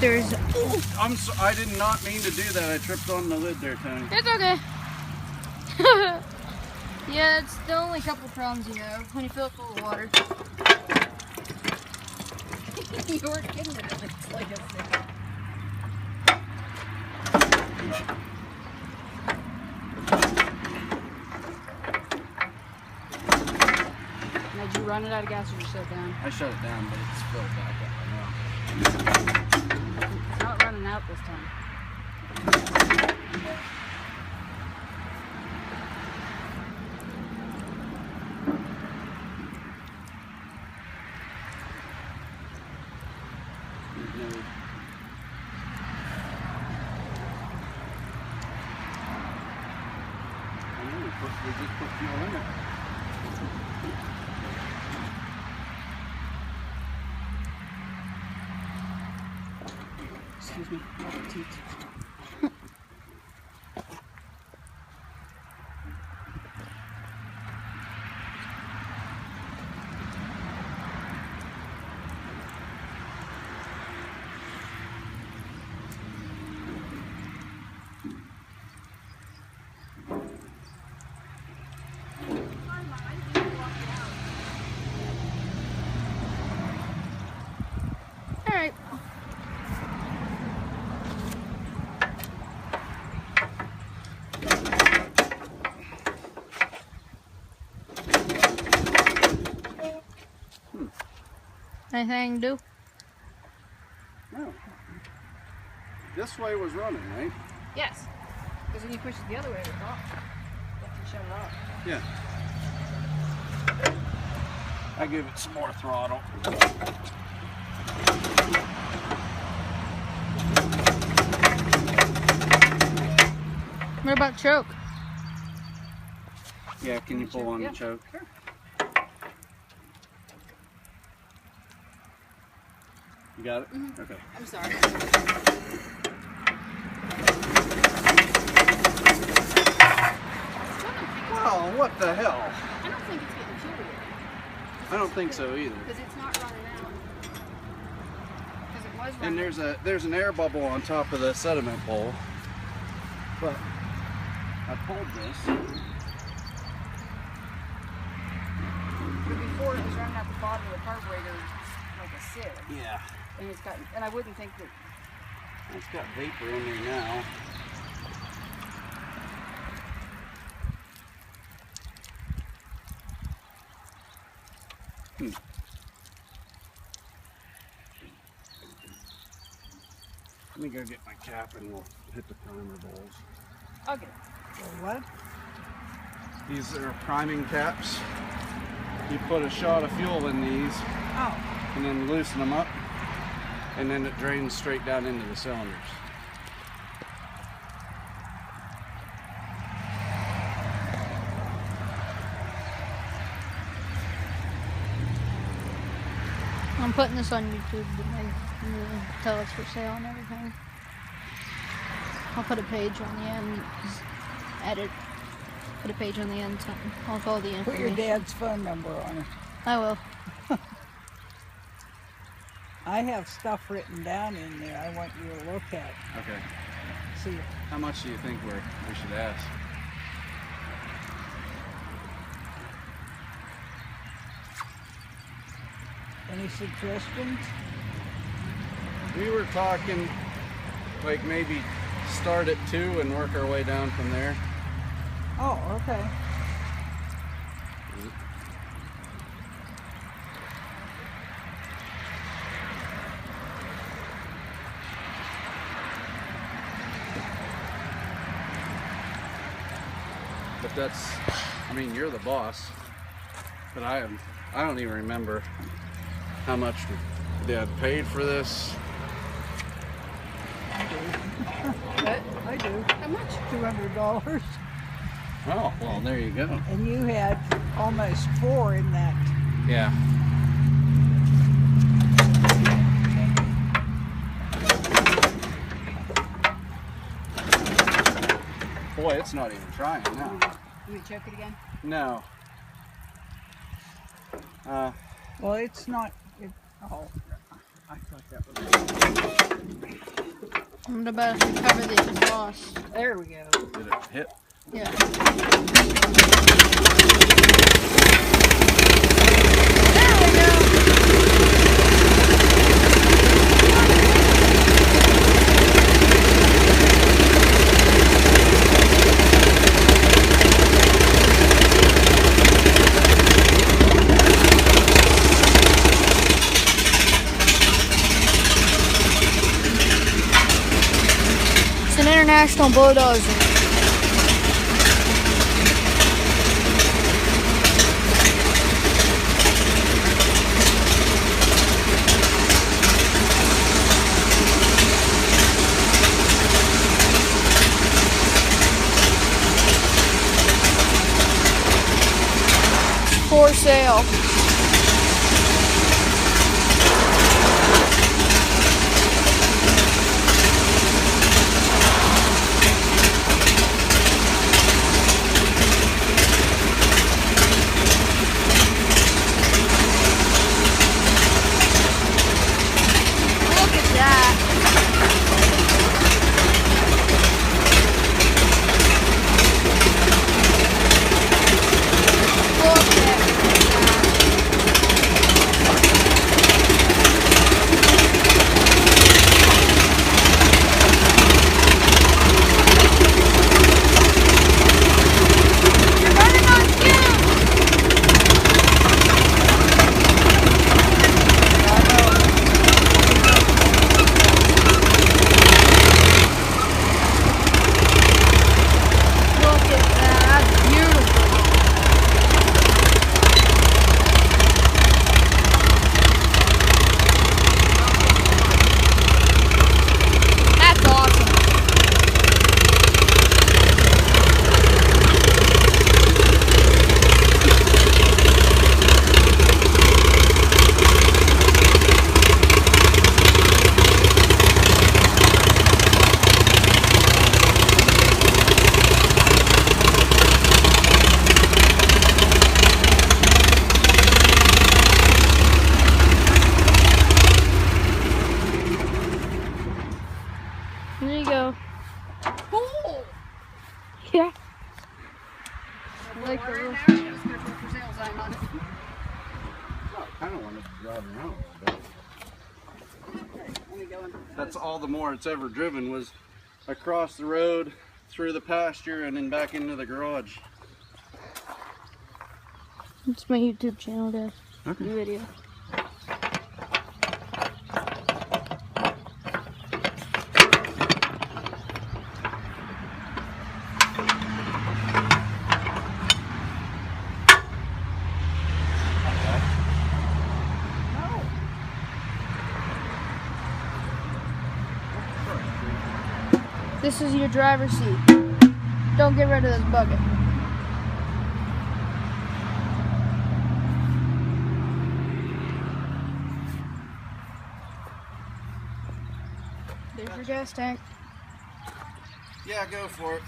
there's... I did not mean to do that. I tripped on the lid there, Tony. It's okay. Yeah, it's the only couple problems you have when you fill it full of water. You weren't kidding it, it's like I said. Did you run it out of gas or you shut it down? I shut it down, but it's filled back up right now. It's not running out this time. We just put fuel in it. Excuse me, teeth. Alright. Anything to do? No. This way was running, right? Yes. Because when you push it the other way, it's off. You have to shut it off. Yeah. I give it some more throttle. What about choke? Yeah, can you pull on the choke? Sure. You got it? Mm-hmm. Okay. I'm sorry. Wow, what the hell? I don't think it's getting chilly yet. I don't think so either. Because it's not running out. Because it was running. And there's an air bubble on top of the sediment bowl. But I pulled this. But before it was running out the bottom of the carburetor like a sieve. Yeah. And it's got, and I wouldn't think that. It's got vapor in there now. Let me go get my cap and we'll hit the primer bowls. I'll get it. What? These are priming caps. You put a shot of fuel in these and then loosen them up, and then it drains straight down into the cylinders. I'm putting this on YouTube to tell it's for sale and everything. I'll put a page on the end. Just edit. Put a page on the end. Something. I'll call the information. Put your dad's phone number on it. I will. I have stuff written down in there I want you to look at. Okay. See, How much do you think we should ask? any suggestions? We were talking like maybe start at 2 and work our way down from there. Oh, okay. But that's, I mean, you're the boss. But I don't even remember how much Dad paid for this. What? I do. How much? $200. Oh, well, there you go. And you had almost 4 in that. Yeah. Boy, it's not even trying now. You would choke it again? No. Well, it's not. Oh, I thought that was. I'm about to cover the exhaust. There we go. Did it hit? Yeah. There we go. It's an international bulldozer. For sale. Look at that. Look at that. You're running on fumes. Look at that. That's beautiful. That's awesome. There you go. Cool. Yeah. I like the in roof. there. It's gonna put for sale sign on it. No, I kind of wanted to drive around. But Let me go in. that's all the more it's ever driven was across the road, through the pasture, and then back into the garage. It's my YouTube channel, guys. Okay. Video. No. This is your driver's seat. Don't get rid of this bucket. There's your gas tank. Yeah, go for it.